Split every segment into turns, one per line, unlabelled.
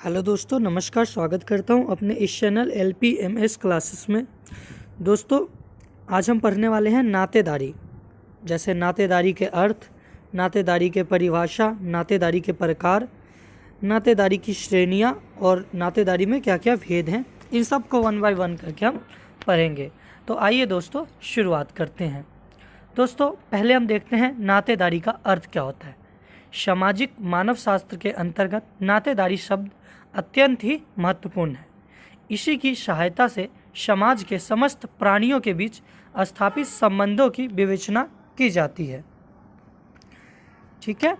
Hello दोस्तों, नमस्कार। स्वागत करता हूं अपने इस चैनल LPMS क्लासेस में। दोस्तों, आज हम पढ़ने वाले हैं नातेदारी। जैसे नातेदारी के अर्थ, नातेदारी के परिभाषा, नातेदारी के प्रकार, नातेदारी की श्रेणियां और नातेदारी में क्या क्या भेद हैं, इन सब को वन बाय वन करके हम पढ़ेंगे। तो आइए दोस्तों शुरुआत करते हैं। दोस्तों, पहले हम देखते हैं नातेदारी का अर्थ क्या होता है। सामाजिक मानव शास्त्र के अंतर्गत नातेदारी शब्द अत्यंत ही महत्वपूर्ण है। इसी की सहायता से समाज के समस्त प्राणियों के बीच स्थापित संबंधों की विवेचना की जाती है। ठीक है।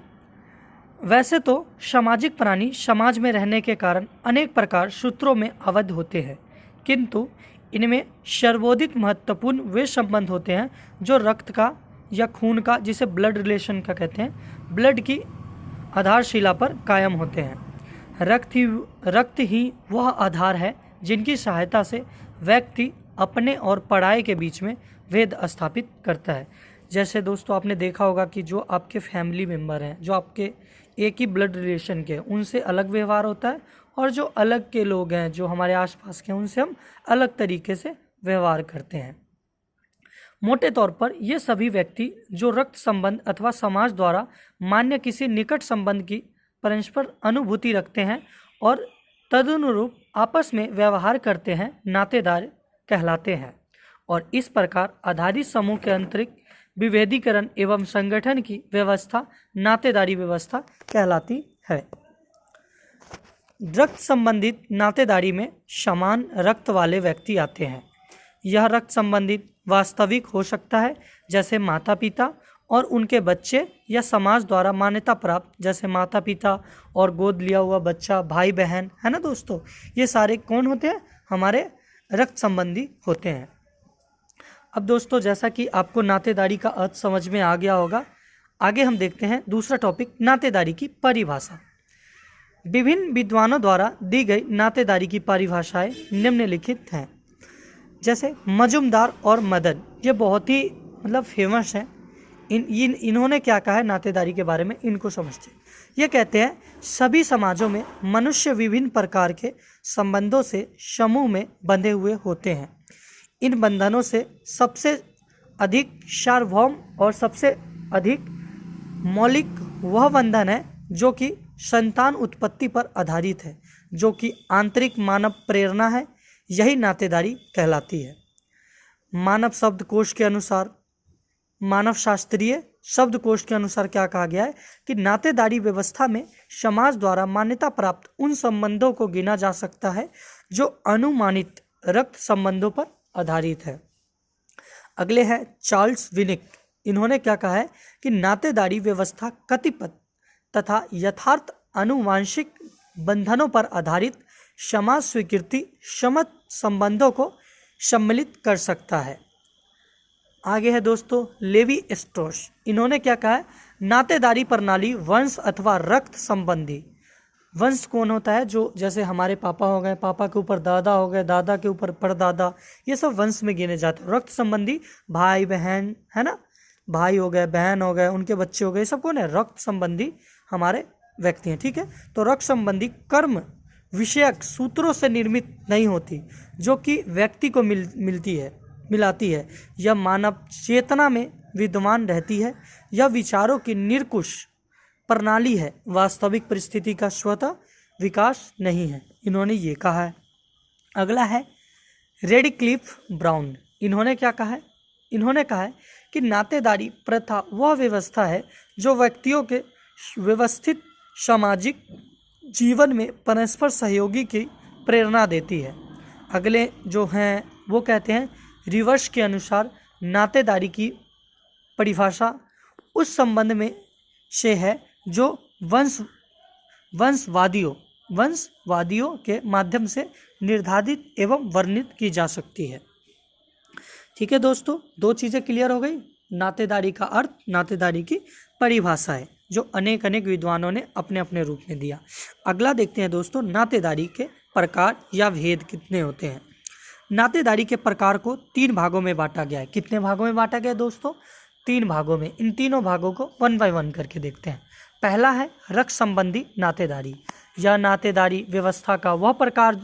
वैसे तो सामाजिक प्राणी समाज में रहने के कारण अनेक प्रकार सूत्रों में आबद्ध होते हैं, किंतु इनमें सर्वाधिक महत्वपूर्ण वे संबंध होते हैं जो रक्त का या खून का, जिसे ब्लड रिलेशन का कहते हैं, ब्लड की आधारशिला पर कायम होते हैं। रक्त ही वह आधार है जिनकी सहायता से व्यक्ति अपने और पराये के बीच में भेद स्थापित करता है। जैसे दोस्तों आपने देखा होगा कि जो आपके फैमिली मेम्बर हैं, जो आपके एक ही ब्लड रिलेशन के, उनसे अलग व्यवहार होता है, और जो अलग के लोग हैं, जो हमारे आसपास के, उनसे हम अलग तरीके से व्यवहार करते हैं। मोटे तौर पर ये सभी व्यक्ति जो रक्त संबंध अथवा समाज द्वारा मान्य किसी निकट संबंध की परस्पर अनुभूति रखते हैं और तदनुरूप आपस में व्यवहार करते हैं, नातेदार कहलाते हैं। और इस प्रकार आधारित समूह के आंतरिक विभेदीकरण एवं संगठन की व्यवस्था नातेदारी व्यवस्था कहलाती है। रक्त संबंधित नातेदारी में समान रक्त वाले व्यक्ति आते हैं। यह रक्त संबंधित वास्तविक हो सकता है, जैसे माता पिता और उनके बच्चे, या समाज द्वारा मान्यता प्राप्त, जैसे माता पिता और गोद लिया हुआ बच्चा, भाई बहन, है ना दोस्तों। ये सारे कौन होते हैं? हमारे रक्त संबंधी होते हैं। अब दोस्तों, जैसा कि आपको नातेदारी का अर्थ समझ में आ गया होगा, आगे हम देखते हैं दूसरा टॉपिक, नातेदारी की परिभाषा। विभिन्न विद्वानों द्वारा दी गई नातेदारी की परिभाषाएं निम्नलिखित हैं। जैसे मजुमदार और मदन, ये बहुत ही फेमस हैं। इन्होंने क्या कहा है नातेदारी के बारे में, इनको समझते हैं। ये कहते हैं सभी समाजों में मनुष्य विभिन्न प्रकार के संबंधों से समूह में बंधे हुए होते हैं। इन बंधनों से सबसे अधिक सार्वभौम और सबसे अधिक मौलिक वह बंधन है जो कि संतान उत्पत्ति पर आधारित है, जो कि आंतरिक मानव प्रेरणा है। यही नातेदारी कहलाती है। मानव शब्दकोश के अनुसार, मानव शास्त्रीय शब्दकोश के अनुसार क्या कहा गया है कि नातेदारी व्यवस्था में समाज द्वारा मान्यता प्राप्त उन संबंधों को गिना जा सकता है जो अनुमानित रक्त संबंधों पर आधारित है। अगले हैं चार्ल्स विनिक। इन्होंने क्या कहा है कि नातेदारी व्यवस्था कथित तथा यथार्थ आनुवांशिक बंधनों पर आधारित समाज स्वीकृति समस्त संबंधों को सम्मिलित कर सकता है। आगे है दोस्तों लेवी स्ट्रॉस। इन्होंने क्या कहा है, नातेदारी प्रणाली वंश अथवा रक्त संबंधी। वंश कौन होता है? जो जैसे हमारे पापा हो गए, पापा के ऊपर दादा हो गए, दादा के ऊपर परदादा, ये सब वंश में गिने जाते हैं। रक्त संबंधी भाई बहन, है ना, भाई हो गए, बहन हो गए, उनके बच्चे हो गए, सब कौन है? रक्त संबंधी हमारे व्यक्ति हैं। ठीक है। तो रक्त संबंधी कर्म विषयक सूत्रों से निर्मित नहीं होती, जो कि व्यक्ति को मिलाती है। यह मानव चेतना में विद्यमान रहती है। यह विचारों की निरंकुश प्रणाली है, वास्तविक परिस्थिति का स्वतः विकास नहीं है। इन्होंने ये कहा है। अगला है रेडक्लिफ ब्राउन। इन्होंने क्या कहा है? इन्होंने कहा है कि नातेदारी प्रथा वह व्यवस्था है जो व्यक्तियों के व्यवस्थित सामाजिक जीवन में परस्पर सहयोगी की प्रेरणा देती है। अगले जो हैं वो कहते हैं रिवर्स के अनुसार नातेदारी की परिभाषा उस संबंध में से है जो वंशवादियों के माध्यम से निर्धारित एवं वर्णित की जा सकती है। ठीक है दोस्तों, दो चीज़ें क्लियर हो गई, नातेदारी का अर्थ, नातेदारी की परिभाषा है, जो अनेक विद्वानों ने अपने अपने रूप में दिया। अगला देखते हैं दोस्तों, नातेदारी के प्रकार या भेद कितने होते हैं। नातेदारी के प्रकार को 3 भागों में बांटा गया है। कितने भागों में बांटा गया दोस्तों? 3 भागों में। इन तीनों भागों को वन बाय वन करके देखते हैं। पहला है रक्त संबंधी नातेदारी। यह नातेदारी व्यवस्था का वह प्रकार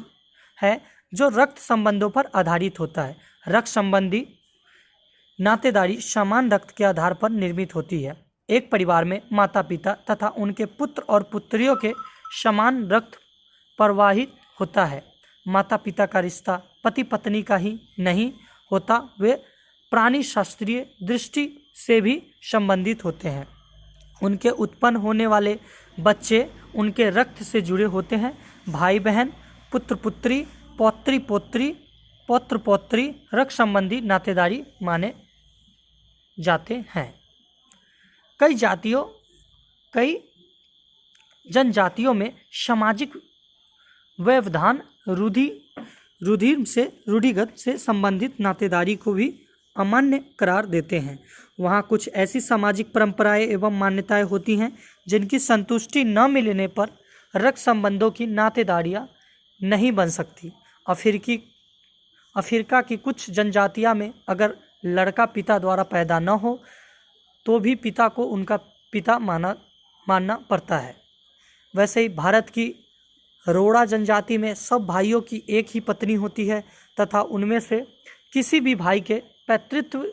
है जो रक्त संबंधों पर आधारित होता है। रक्त संबंधी नातेदारी समान रक्त के आधार पर निर्मित होती है। एक परिवार में माता पिता तथा उनके पुत्र और पुत्रियों के समान रक्त प्रवाहित होता है। माता पिता का रिश्ता पति पत्नी का ही नहीं होता, वे प्राणी शास्त्रीय दृष्टि से भी संबंधित होते हैं। उनके उत्पन्न होने वाले बच्चे उनके रक्त से जुड़े होते हैं। भाई बहन, पुत्र पुत्री, पौत्री पोत्री, पौत्र पौत्री रक्त संबंधी नातेदारी माने जाते हैं। कई जनजातियों में सामाजिक व्यवधान रूढ़िगत से संबंधित नातेदारी को भी अमान्य करार देते हैं। वहाँ कुछ ऐसी सामाजिक परंपराएं एवं मान्यताएं होती हैं जिनकी संतुष्टि न मिलने पर रक्त संबंधों की नातेदारियाँ नहीं बन सकती। अफ्रीका की कुछ जनजातियाँ में अगर लड़का पिता द्वारा पैदा न हो तो भी पिता को उनका पिता मानना पड़ता है। वैसे ही भारत की रोड़ा जनजाति में सब भाइयों की एक ही पत्नी होती है तथा उनमें से किसी भी भाई के पैतृत्व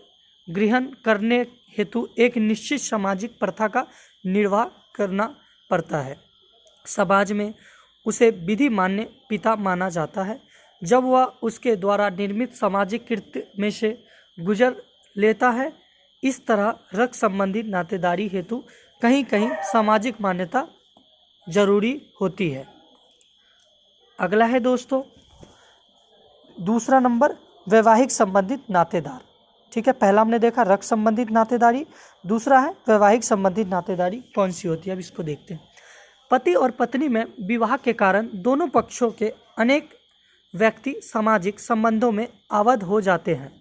ग्रहण करने हेतु एक निश्चित सामाजिक प्रथा का निर्वाह करना पड़ता है। समाज में उसे विधि मान्य पिता माना जाता है। जब वह उसके द्वारा निर्मित सामाजिक कृत्य में से गुजर लेता है, इस तरह रक्त संबंधी नातेदारी हेतु कहीं कहीं सामाजिक मान्यता जरूरी होती है। अगला है दोस्तों दूसरा नंबर वैवाहिक संबंधित नातेदार। ठीक है, पहला हमने देखा रक्त संबंधित नातेदारी, दूसरा है वैवाहिक संबंधित नातेदारी। कौन सी होती है अब इसको देखते हैं। पति और पत्नी में विवाह के कारण दोनों पक्षों के अनेक व्यक्ति सामाजिक संबंधों में आबद्ध हो जाते हैं।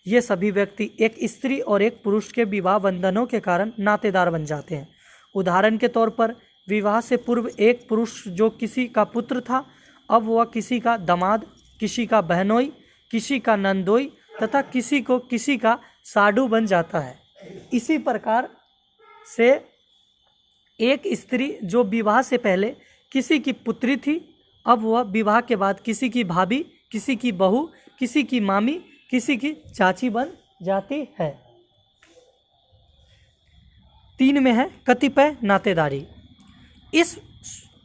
ये सभी व्यक्ति एक स्त्री और एक पुरुष के विवाह बंधनों के कारण नातेदार बन जाते हैं। उदाहरण के तौर पर विवाह से पूर्व एक पुरुष जो किसी का पुत्र था, अब वह किसी का दामाद, किसी का बहनोई, किसी का नंदोई तथा किसी का साडू बन जाता है। इसी प्रकार से एक स्त्री जो विवाह से पहले किसी की पुत्री थी, अब वह विवाह के बाद किसी की भाभी, किसी की बहू, किसी की मामी, किसी की चाची बन जाती है। 3 में है कतिपय नातेदारी। इस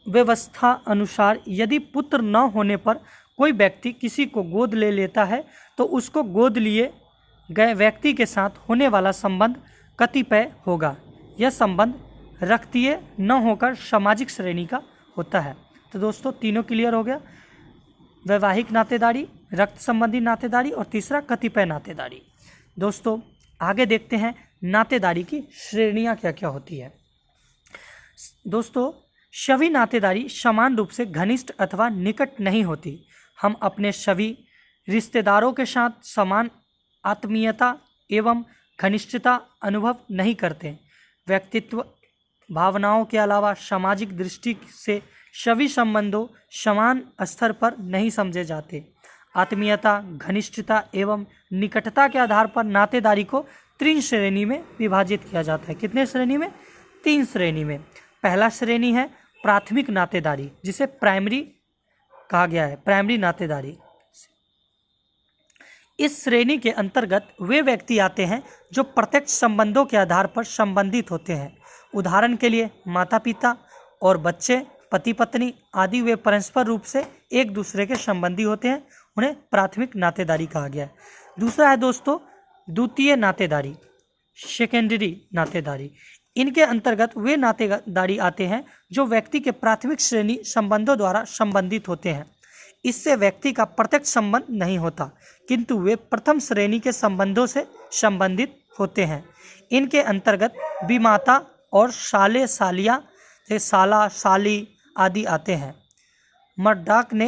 व्यवस्था अनुसार यदि पुत्र न होने पर कोई व्यक्ति किसी को गोद ले लेता है तो उसको गोद लिए गए व्यक्ति के साथ होने वाला संबंध कतिपय होगा। यह संबंध रक्तीय न होकर सामाजिक श्रेणी का होता है। तो दोस्तों तीनों क्लियर हो गया, वैवाहिक नातेदारी, रक्त संबंधी नातेदारी और तीसरा कतिपय नातेदारी। दोस्तों आगे देखते हैं नातेदारी की श्रेणियाँ क्या क्या होती है। दोस्तों सभी नातेदारी समान रूप से घनिष्ठ अथवा निकट नहीं होती। हम अपने सभी रिश्तेदारों के साथ समान आत्मीयता एवं घनिष्ठता अनुभव नहीं करते। व्यक्तित्व भावनाओं के अलावा सामाजिक दृष्टि से सभी संबंधों समान स्तर पर नहीं समझे जाते। आत्मीयता, घनिष्ठता एवं निकटता के आधार पर नातेदारी को 3 श्रेणी में विभाजित किया जाता है। कितने श्रेणी में? 3 श्रेणी में। पहला श्रेणी है प्राथमिक नातेदारी, जिसे प्राइमरी कहा गया है, प्राइमरी नातेदारी। इस श्रेणी के अंतर्गत वे व्यक्ति आते हैं जो प्रत्यक्ष संबंधों के आधार पर संबंधित होते हैं। उदाहरण के लिए माता पिता और बच्चे, पति पत्नी आदि वे परस्पर रूप से एक दूसरे के संबंधी होते हैं, उन्हें प्राथमिक नातेदारी कहा गया है। दूसरा है दोस्तों द्वितीय नातेदारी, सेकेंडरी नातेदारी। इनके अंतर्गत वे नातेदारी आते हैं जो व्यक्ति के प्राथमिक श्रेणी संबंधों द्वारा संबंधित होते हैं। इससे व्यक्ति का प्रत्यक्ष संबंध नहीं होता, किंतु वे प्रथम श्रेणी के संबंधों से संबंधित होते हैं। इनके अंतर्गत विमाता और साले सालिया से साला साली आदि आते हैं। मर्डॉक ने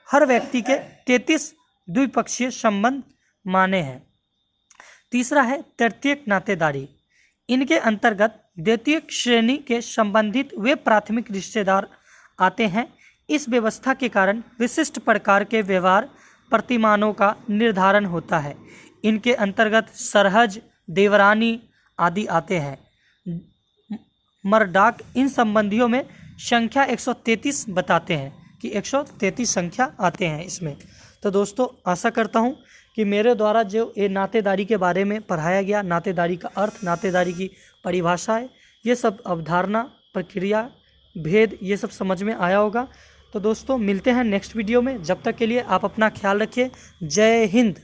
हर व्यक्ति के 33 द्विपक्षीय संबंध माने हैं। तीसरा है तृतीयक नातेदारी। इनके अंतर्गत द्वितीय श्रेणी के संबंधित वे प्राथमिक रिश्तेदार आते हैं। इस व्यवस्था के कारण विशिष्ट प्रकार के व्यवहार प्रतिमानों का निर्धारण होता है। इनके अंतर्गत सरहज, देवरानी आदि आते हैं। मर्डाक इन संबंधियों में संख्या 133 बताते हैं कि 133 संख्या आते हैं इसमें। तो दोस्तों आशा करता हूँ कि मेरे द्वारा जो ये नातेदारी के बारे में पढ़ाया गया, नातेदारी का अर्थ, नातेदारी की परिभाषाएं, ये सब अवधारणा, प्रक्रिया, भेद, ये सब समझ में आया होगा। तो दोस्तों मिलते हैं नेक्स्ट वीडियो में। जब तक के लिए आप अपना ख्याल रखिए। जय हिंद।